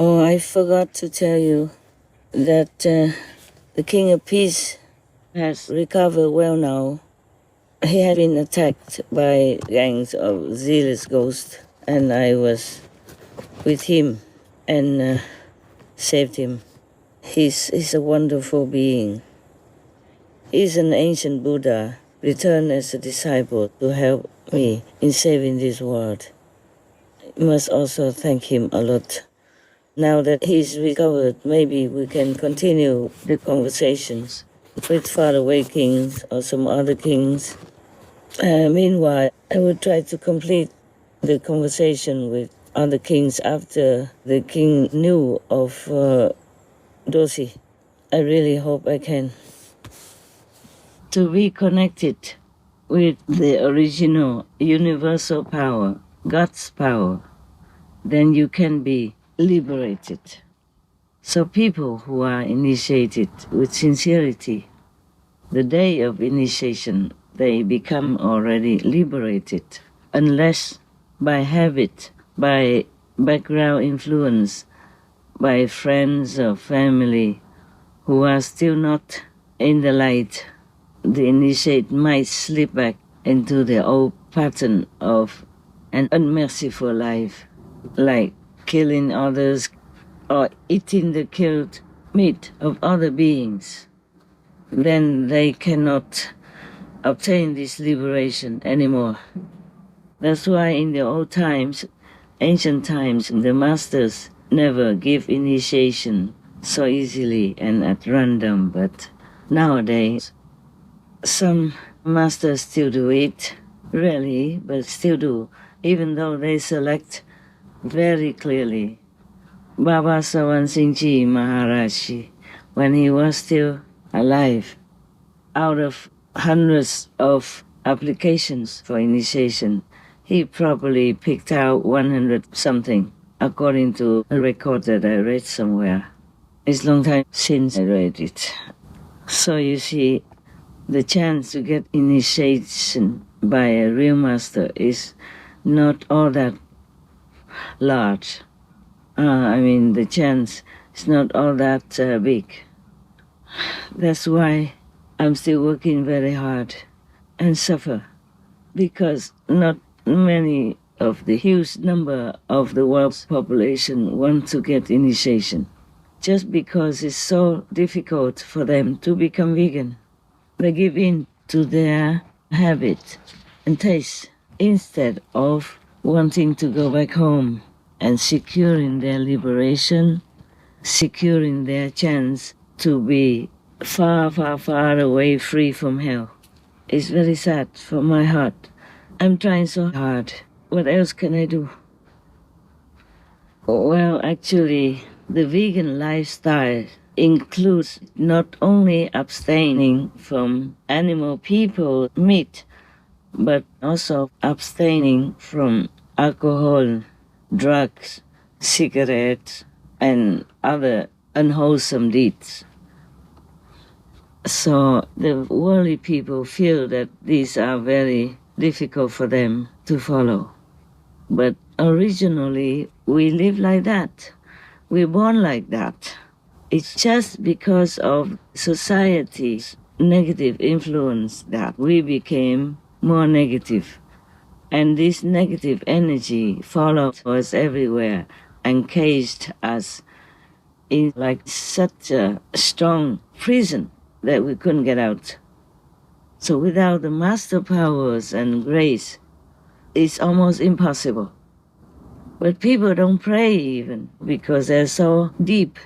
Oh, I forgot to tell you that the King of Peace has recovered well now. He had been attacked by gangs of zealous ghosts, and I was with him and saved him. He's a wonderful being. He's an ancient Buddha, returned as a disciple to help me in saving this world. I must also thank him a lot. Now that he's recovered, maybe we can continue the conversations with Father Wei Kings or some other kings. Meanwhile, I will try to complete the conversation with other kings after the king knew of Dosy. I really hope I can. To be connected with the original universal power, God's power, then you can be liberated. So people who are initiated with sincerity, the day of initiation, they become already liberated, unless by habit, by background influence, by friends or family who are still not in the light, the initiate might slip back into the old pattern of an unmerciful life, like killing others or eating the killed meat of other beings. Then they cannot obtain this liberation anymore. That's why in the old times, ancient times, the masters never give initiation so easily and at random, but nowadays, some masters still do it, rarely, but still do, even though they select very clearly. Baba Sawan Singh Maharaji, when he was still alive, out of hundreds of applications for initiation, he probably picked out 100 something, according to a record that I read somewhere. It's a long time since I read it. So you see, the chance to get initiation by a real master is not all that large. The chance is not all that big. That's why I'm still working very hard and suffer, because not many of the huge number of the world's population want to get initiation, just because it's so difficult for them to become vegan. They give in to their habit and taste instead of wanting to go back home and securing their liberation, securing their chance to be far, far, far away, free from hell. It's very sad for my heart. I'm trying so hard. What else can I do? Well, actually, the vegan lifestyle includes not only abstaining from animal people meat, but also abstaining from alcohol, drugs, cigarettes, and other unwholesome deeds. So the worldly people feel that these are very difficult for them to follow. But originally, we live like that. We're born like that. It's just because of society's negative influence that we became more negative. And this negative energy followed us everywhere and caged us in like such a strong prison that we couldn't get out. So without the master powers and grace, it's almost impossible. But people don't pray even, because they're so deep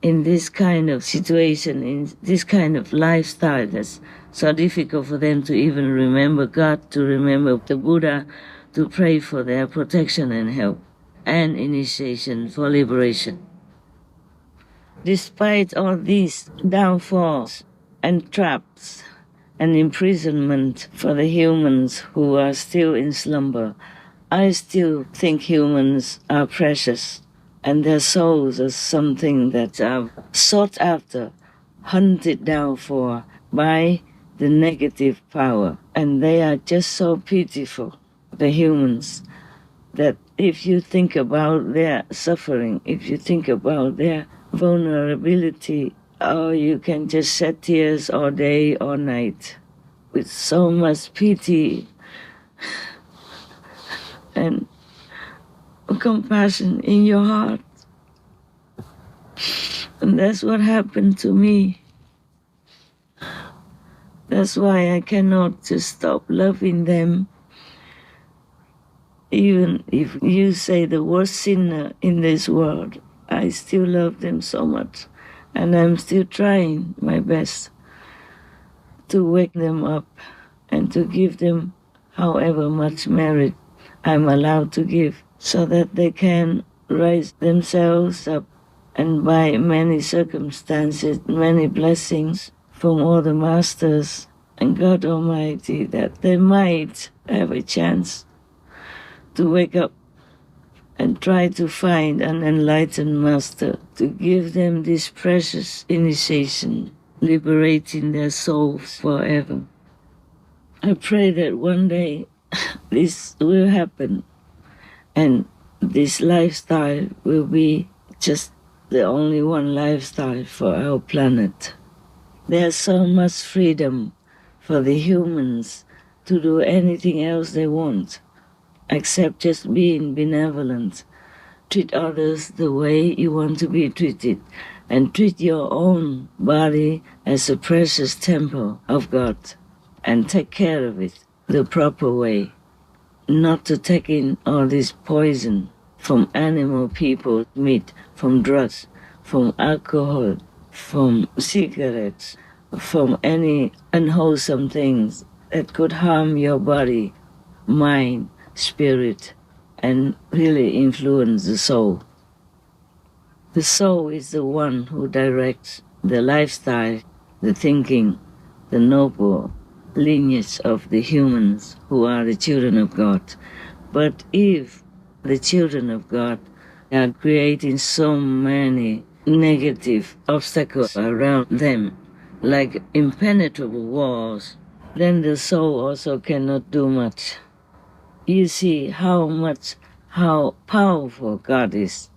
in this kind of situation, in this kind of lifestyle that's so difficult for them to even remember God, to remember the Buddha, to pray for their protection and help, and initiation for liberation. Despite all these downfalls and traps and imprisonment for the humans who are still in slumber, I still think humans are precious, and their souls are something that are sought after, hunted down for by the negative power. And they are just so pitiful, the humans, that if you think about their suffering, if you think about their vulnerability, oh, you can just shed tears all day, all night, with so much pity and compassion in your heart. And that's what happened to me. That's why I cannot just stop loving them. Even if you say the worst sinner in this world, I still love them so much. And I'm still trying my best to wake them up and to give them however much merit I'm allowed to give, so that they can raise themselves up, and by many circumstances, many blessings from all the masters and God Almighty, that they might have a chance to wake up and try to find an enlightened master to give them this precious initiation, liberating their souls forever. I pray that one day this will happen, and this lifestyle will be just the only one lifestyle for our planet. There's so much freedom for the humans to do anything else they want, except just being benevolent. Treat others the way you want to be treated, and treat your own body as a precious temple of God, and take care of it the proper way. Not to take in all this poison from animal people, meat, from drugs, from alcohol, from cigarettes, from any unwholesome things that could harm your body, mind, spirit, and really influence the soul. The soul is the one who directs the lifestyle, the thinking, the noble lineage of the humans who are the children of God. But if the children of God are creating so many negative obstacles around them, like impenetrable walls, then the soul also cannot do much. You see how powerful God is,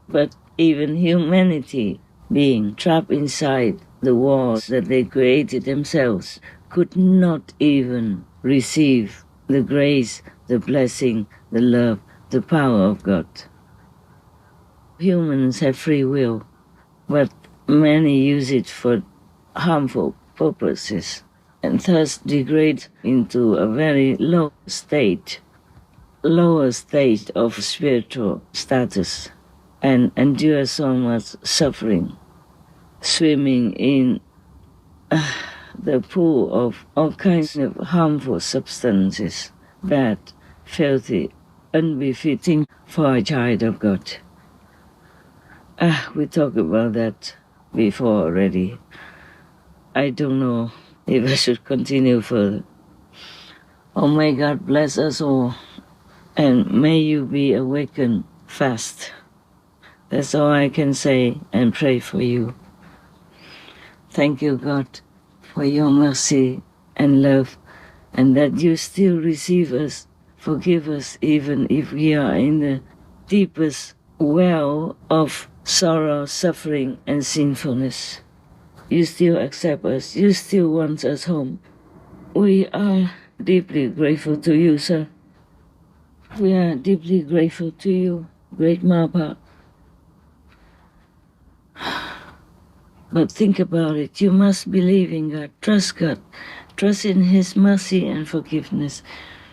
but even humanity being trapped inside the walls that they created themselves could not even receive the grace, the blessing, the love, the power of God. Humans have free will, but many use it for harmful purposes, and thus degrade into a very lower state of spiritual status, and endure so much suffering, swimming in the pool of all kinds of harmful substances, bad, filthy, unbefitting for a child of God. We talked about that before already. I don't know if I should continue further. Oh, may God bless us all, and may you be awakened fast. That's all I can say and pray for you. Thank you, God, for your mercy and love, and that you still receive us, forgive us even if we are in the deepest well of sorrow, suffering, and sinfulness. You still accept us, you still want us home. We are deeply grateful to you, sir. We are deeply grateful to you, Great Mapa. But think about it. You must believe in God. Trust God. Trust in His mercy and forgiveness.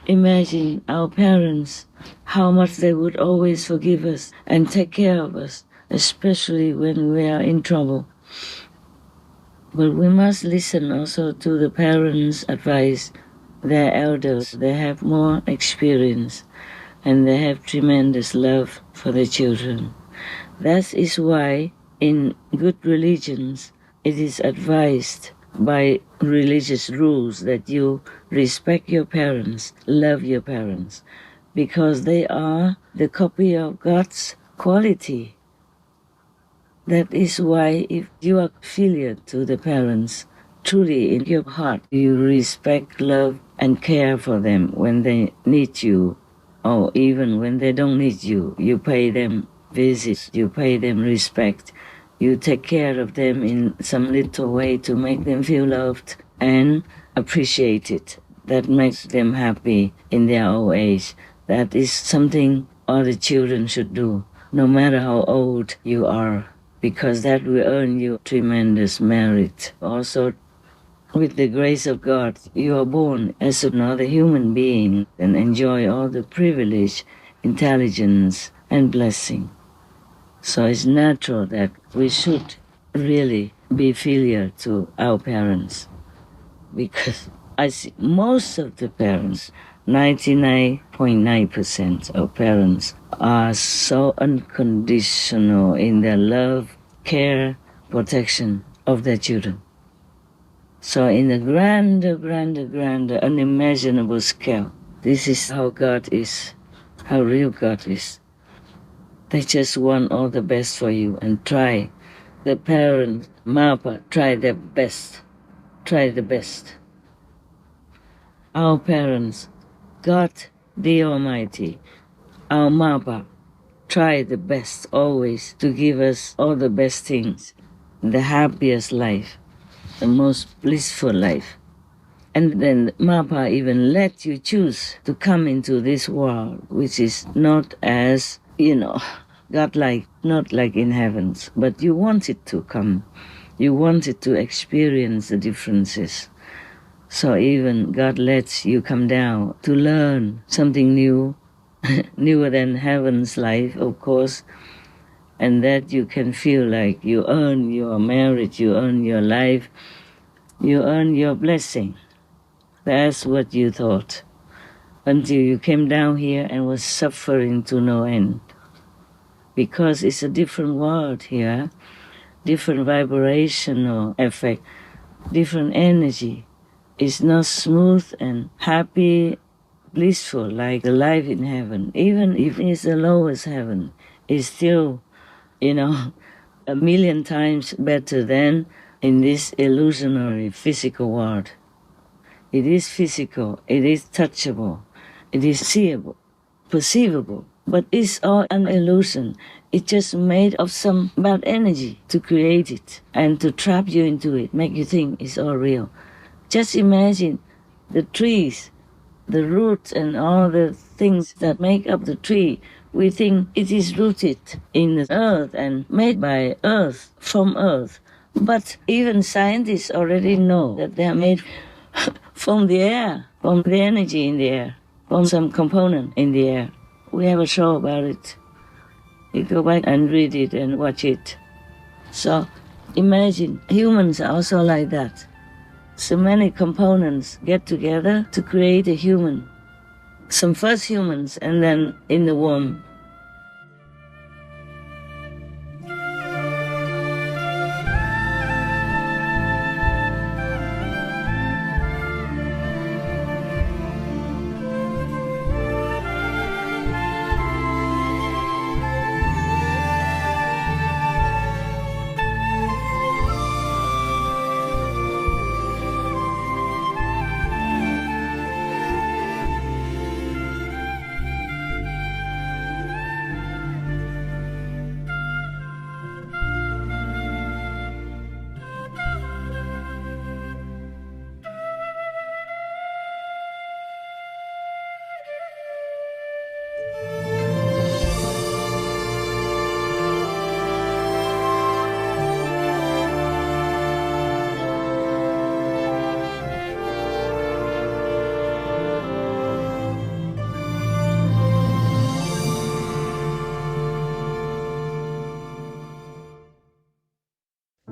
Imagine our parents, how much they would always forgive us and take care of us, especially when we are in trouble. But we must listen also to the parents' advice. They're elders. They have more experience, and they have tremendous love for the children. That is why in good religions, it is advised by religious rules that you respect your parents, love your parents, because they are the copy of God's quality. That is why if you are filial to the parents, truly in your heart, you respect, love, and care for them when they need you or even when they don't need you, you pay them visits, you pay them respect, you take care of them in some little way to make them feel loved and appreciated. That makes them happy in their old age. That is something all the children should do, no matter how old you are, because that will earn you tremendous merit. Also, with the grace of God, you are born as another human being and enjoy all the privilege, intelligence, and blessing. So it's natural that we should really be filial to our parents, because I see most of the parents, 99.9% of parents, are so unconditional in their love, care, protection of their children. So in a grander, unimaginable scale, this is how God is, how real God is. They just want all the best for you and try. The parent, Mapa, try their best. Try the best. Our parents, God the Almighty, our Mapa, try the best always to give us all the best things, the happiest life, the most blissful life. And then Mapa even let you choose to come into this world, which is not as, godlike, not like in heavens, but you wanted to come. You wanted to experience the differences. So even God lets you come down to learn something new, newer than heaven's life, of course, and that you can feel like you earn your merit, you earn your life, you earn your blessing. That's what you thought, until you came down here and was suffering to no end. Because it's a different world here, different vibrational effect, different energy. It's not smooth and happy, blissful like the life in heaven. Even if it's the lowest heaven, it's still, a million times better than in this illusionary physical world. It is physical, it is touchable, it is seeable, perceivable, but it's all an illusion. It's just made of some bad energy to create it and to trap you into it, make you think it's all real. Just imagine the trees, the roots and all the things that make up the tree. We think it is rooted in the earth and made by earth, from earth. But even scientists already know that they are made from the air, from the energy in the air, from some component in the air. We have a show about it. You go back and read it and watch it. So imagine humans are also like that. So many components get together to create a human. Some first humans and then in the womb.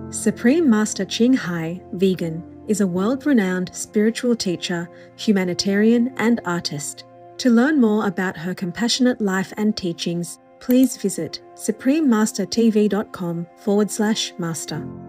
Supreme Master CHINGHAI, vegan, is a world-renowned spiritual teacher, humanitarian and artist. To learn more about her compassionate life and teachings, please visit suprememastertv.com/master.